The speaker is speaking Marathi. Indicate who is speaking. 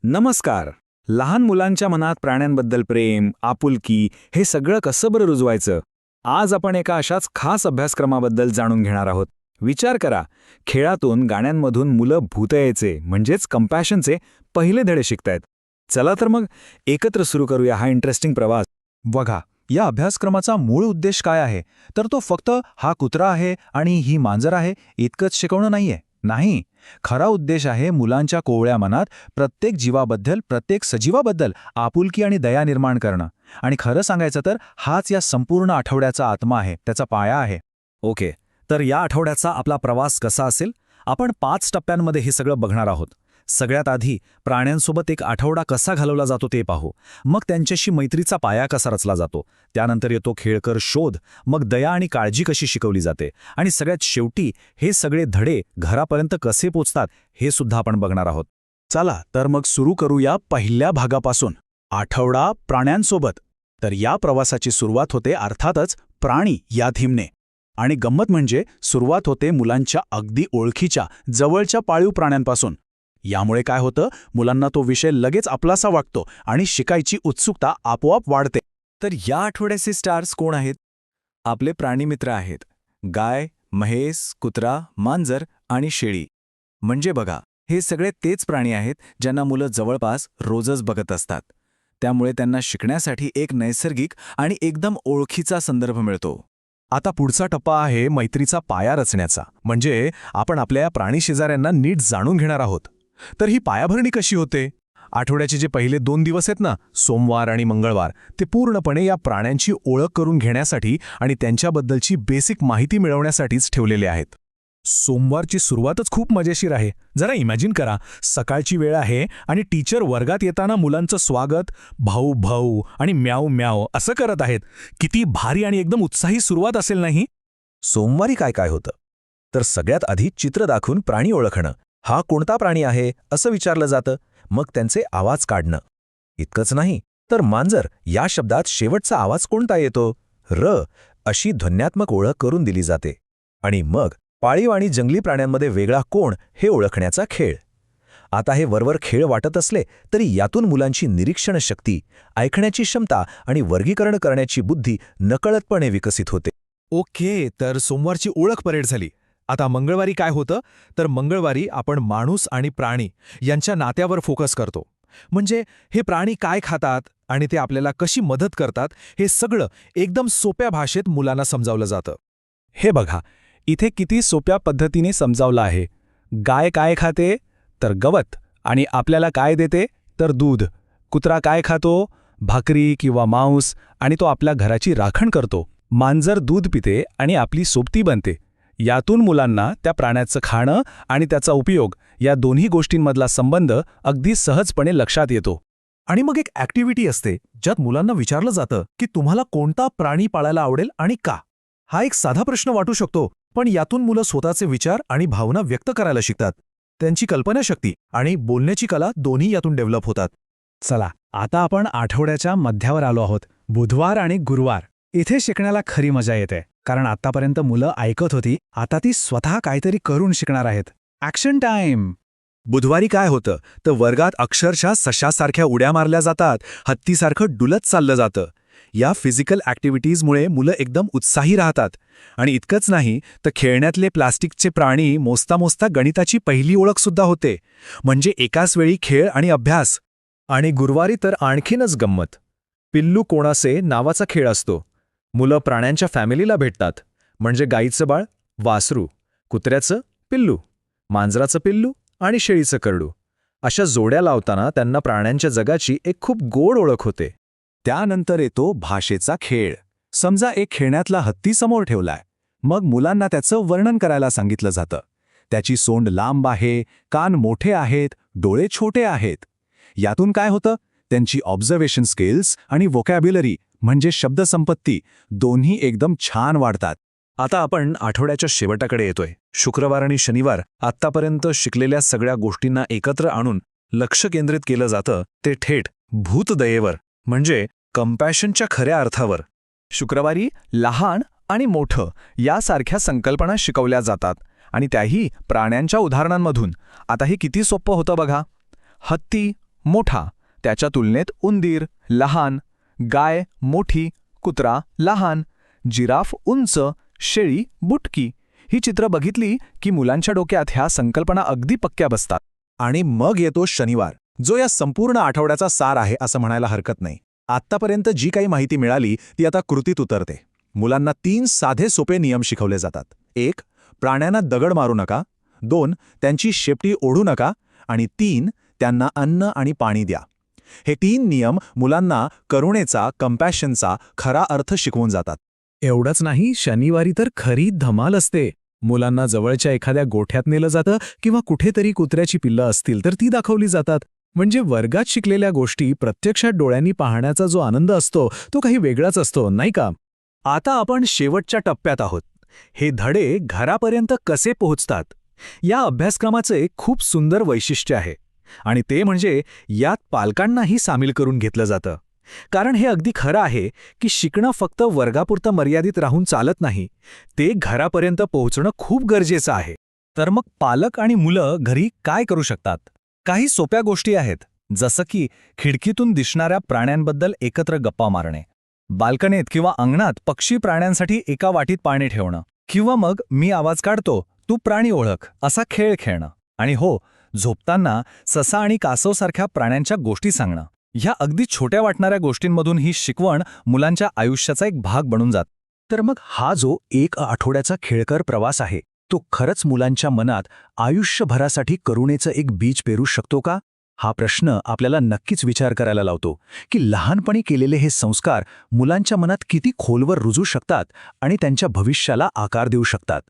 Speaker 1: नमस्कार. लहान मुलांच्या मनात प्राण्यांबद्दल प्रेम, आपुलकी हे सगळं कसं बरं रुजवायचं? आज आपण एका अशाच खास अभ्यासक्रमाबद्दल जाणून घेणार आहोत. विचार करा, खेळातून, गाण्यांमधून मुलं भूतदयेचे म्हणजेच कंपॅशनचे पहिले धडे शिकतायत. चला तर मग एकत्र सुरू करूया हा इंटरेस्टिंग प्रवास.
Speaker 2: बघा, या अभ्यासक्रमाचा मूळ उद्देश काय आहे तर तो फक्त हा कुत्रा आहे आणि ही मांजर आहे इतकंच शिकवणं नाहीये. नाही, खरा उद्देश आहे मुलांच्या कोवळ्या मनात प्रत्येक जीवाबद्दल, प्रत्येक सजीवाबद्दल आपुलकी आणि दया निर्माण करणं. आणि खरं सांगायचं तर हाच या संपूर्ण आठवड्याचा आत्मा आहे, त्याचा पाया आहे.
Speaker 3: ओके, तर या आठवड्याचा आपला प्रवास कसा असेल? आपण 5 टप्प्यांमध्ये हे सगळं बघणार आहोत. सगळ्यात आधी प्राण्यांसोबत एक आठवडा कसा घालवला जातो ते पाहू. मग त्यांच्याशी मैत्रीचा पाया कसा रचला जातो. त्यानंतर येतो खेळकर शोध. मग दया आणि काळजी कशी शिकवली जाते. आणि सगळ्यात शेवटी हे सगळे धडे घरापर्यंत कसे पोचतात हे सुद्धा आपण बघणार आहोत.
Speaker 2: चला तर मग सुरू करूया पहिल्या भागापासून, आठवडा प्राण्यांसोबत. तर या प्रवासाची सुरुवात होते अर्थातच प्राणी या थीमने. आणि गंमत म्हणजे सुरुवात होते मुलांच्या अगदी ओळखीच्या, जवळच्या पाळीव प्राण्यांपासून. यामुळे काय होतं, मुलांना तो विषय लगेच आपलासा वाटतो आणि शिकायची उत्सुकता आपोआप वाढते.
Speaker 3: तर या आठवड्याचे स्टार्स कोण आहेत? आपले प्राणीमित्र आहेत. गाय, म्हैस, कुत्रा, मांजर आणि शेळी. म्हणजे बघा, हे सगळे तेच प्राणी आहेत ज्यांना मुलं जवळपास रोजच बघत असतात. त्यामुळे त्यांना शिकण्यासाठी एक नैसर्गिक आणि एकदम ओळखीचा संदर्भ मिळतो.
Speaker 2: आता पुढचा टप्पा आहे मैत्रीचा पाया रचण्याचा. म्हणजे आपण आपल्या या प्राणी शेजाऱ्यांना नीट जाणून घेणार आहोत. तर ही पायाभरणी कशी होते? आठवड्याचे जे पहिले 2 दिवस आहेत ना, सोमवार आणि मंगळवार, ते पूर्णपणे या प्राण्यांची ओळख करून घेण्यासाठी आणि त्यांच्याबद्दलची बेसिक माहिती मिळवण्यासाठीच ठेवलेले आहेत. सोमवारची सुरुवातच खूप मजेशीर आहे. जरा इमॅजिन करा, सकाळची वेळ आहे आणि टीचर वर्गात येताना मुलांचं स्वागत भाऊ भाऊ आणि म्याव म्याव असं करत आहेत. किती भारी आणि एकदम उत्साही सुरुवात असेल नाही?
Speaker 4: सोमवारी काय काय होतं? तर सगळ्यात आधी चित्र दाखवून प्राणी ओळखणं. हा कोणता प्राणी आहे असं विचारलं जातं. मग त्यांचे आवाज काढणं. इतकंच नाही तर मांजर या शब्दात शेवटचा आवाज कोणता येतो, र, अशी ध्वन्यात्मक ओळख करून दिली जाते. आणि मग पाळीव आणि जंगली प्राण्यांमध्ये वेगळा कोण हे ओळखण्याचा खेळ. आता हे वरवर खेळ वाटत असले तरी यातून मुलांची निरीक्षण शक्ती, ऐकण्याची क्षमता आणि वर्गीकरण करण्याची बुद्धी नकळतपणे विकसित होते.
Speaker 2: ओके, तर सोमवारची ओळख परेड झाली. आता मंगळवारी काय होतं? तर मंगळवारी आपण माणूस आणि प्राणी यांच्या नात्यावर फोकस करतो. म्हणजे हे प्राणी काय खातात आणि ते आपल्याला कशी मदत करतात हे सगळं एकदम सोप्या भाषेत मुलांना समजावलं जातं. हे बघा, इथे किती सोप्या पद्धतीने समजावलं आहे. गाय काय खाते? तर गवत. आणि आपल्याला काय देते? तर दूध. कुत्रा काय खातो? भाकरी किंवा मांस, आणि तो आपल्या घराची राखण करतो. मांजर दूध पिते आणि आपली सोबती बनते. यातून मुलांना त्या प्राण्याचं खाणं आणि त्याचा उपयोग या दोन्ही गोष्टींमधला संबंध अगदी सहजपणे लक्षात येतो. आणि मग एक ॲक्टिव्हिटी असते ज्यात मुलांना विचारलं जातं की तुम्हाला कोणता प्राणी पाळायला आवडेल आणि का. हा एक साधा प्रश्न वाटू शकतो, पण यातून मुलं स्वतःचे विचार आणि भावना व्यक्त करायला शिकतात. त्यांची कल्पनाशक्ती आणि बोलण्याची कला दोन्ही यातून डेव्हलप होतात. चला, आता आपण आठवड्याच्या मध्यावर आलो आहोत. बुधवार आणि गुरुवार. इथे शिकण्याला खरी मजा येते, कारण आतापर्यंत मुलं ऐकत होती, आता ती स्वतः काहीतरी करून शिकणार आहेत. Action time.
Speaker 4: बुधवारी काय होतं तर वर्गात अक्षरशः सशासारख्या उड्या मारल्या जातात, हत्तीसारखं डुलत चाललं जातं. या फिजिकल ॲक्टिव्हिटीजमुळे मुलं एकदम उत्साही राहतात. आणि इतकंच नाही तर खेळण्यातले प्लास्टिकचे प्राणी मोजता मोजता गणिताची पहिली ओळखसुद्धा होते. म्हणजे एकाच वेळी खेळ आणि अभ्यास.
Speaker 2: आणि गुरुवारी तर आणखीनच गंमत. पिल्लू कोणासे नावाचा खेळ असतो. मुलं प्राण्यांच्या फॅमिलीला भेटतात. म्हणजे गाईचं बाळ, वासरू, कुत्र्याचं पिल्लू, मांजराचं पिल्लू आणि शेळीचं करडू. अशा जोड्या लावताना त्यांना प्राण्यांच्या जगाची एक खूप गोड ओळख होते.
Speaker 4: त्यानंतर येतो भाषेचा खेळ. समजा एक खेळण्यातला हत्ती समोर ठेवलाय. मग मुलांना त्याचं वर्णन करायला सांगितलं जातं. त्याची सोंड लांब आहे, कान मोठे आहेत, डोळे छोटे आहेत. यातून काय होतं, त्यांची ऑब्झर्वेशन स्किल्स आणि व्होकॅब्युलरी म्हणजे शब्दसंपत्ती दोन्ही एकदम छान वाढतात.
Speaker 3: आता आपण आठवड्याच्या शेवटाकडे येतोय. शुक्रवार आणि शनिवार आत्तापर्यंत शिकलेल्या सगळ्या गोष्टींना एकत्र आणून लक्ष केंद्रित केलं जातं ते थेट भूतदयेवर, म्हणजे कंपॅशनच्या खऱ्या अर्थावर.
Speaker 2: शुक्रवारी लहान आणि मोठं यासारख्या संकल्पना शिकवल्या जातात, आणि त्याही प्राण्यांच्या उदाहरणांमधून. आता हे किती सोपं होतं बघा. हत्ती, मोठा, त्याच्या तुलनेत उंदीर लहान, गाय मोठी, कुत्रा लहान, जिराफ उंच, शेळी बुटकी. ही चित्र बघितली की मुलांच्या डोक्यात ह्या संकल्पना अगदी पक्क्या बसतात.
Speaker 4: आणि मग येतो शनिवार, जो या संपूर्ण आठवड्याचा सार आहे असं म्हणायला हरकत नाही. आत्तापर्यंत जी काही माहिती मिळाली ती आता कृतीत उतरते. मुलांना 3 साधे सोपे नियम शिकवले जातात. 1. प्राण्यांना दगड मारू नका. 2. त्यांची शेपटी ओढू नका. आणि 3. त्यांना अन्न आणि पाणी द्या. हे 3 नियम मुलांना करुणेचा, कंपॅशनचा खरा अर्थ शिकवून जातात.
Speaker 3: एवढंच नाही, शनिवारी तर खरी धमाल असते. मुलांना जवळच्या एखाद्या गोठ्यात नेलं जातं किंवा कुठेतरी कुत्र्याची पिल्लं असतील तर ती दाखवली जातात. म्हणजे वर्गात शिकलेल्या गोष्टी प्रत्यक्षात डोळ्यांनी पाहण्याचा जो आनंद असतो तो काही वेगळाच असतो, नाही का? आता आपण शेवटच्या टप्प्यात आहोत. हे धडे घरापर्यंत कसे पोहोचतात? या अभ्यासक्रमाचं एक खूप सुंदर वैशिष्ट्य आहे आणि ते म्हणजे यात पालकांनाही सामील करून घेतलं जातं. कारण हे अगदी खरं आहे की शिकणं फक्त वर्गापुरतं मर्यादित राहून चालत नाही, ते घरापर्यंत पोहोचणं खूप गरजेचं आहे. तर मग पालक आणि मुलं घरी काय करू शकतात? काही सोप्या गोष्टी आहेत, जसं की खिडकीतून दिसणाऱ्या प्राण्यांबद्दल एकत्र गप्पा मारणे, बाल्कनीत किंवा अंगणात पक्षी प्राण्यांसाठी एका वाटीत पाणी ठेवणं, किंवा मग मी आवाज काढतो तू प्राणी ओळख असा खेळ खेळणं. आणि हो, झोपताना ससा आणि कासवसारख्या प्राण्यांच्या गोष्टी सांगणं. ह्या अगदी छोट्या वाटणाऱ्या गोष्टींमधून ही शिकवण मुलांच्या आयुष्याचा एक भाग बनून जात.
Speaker 4: तर मग हा जो 1 आठवड्याचा खेळकर प्रवास आहे तो खरंच मुलांच्या मनात आयुष्यभरासाठी करुणेचं एक बीज पेरू शकतो का? हा प्रश्न आपल्याला नक्कीच विचार करायला लावतो की लहानपणी केलेले हे संस्कार मुलांच्या मनात किती खोलवर रुजू शकतात आणि त्यांच्या भविष्याला आकार देऊ शकतात.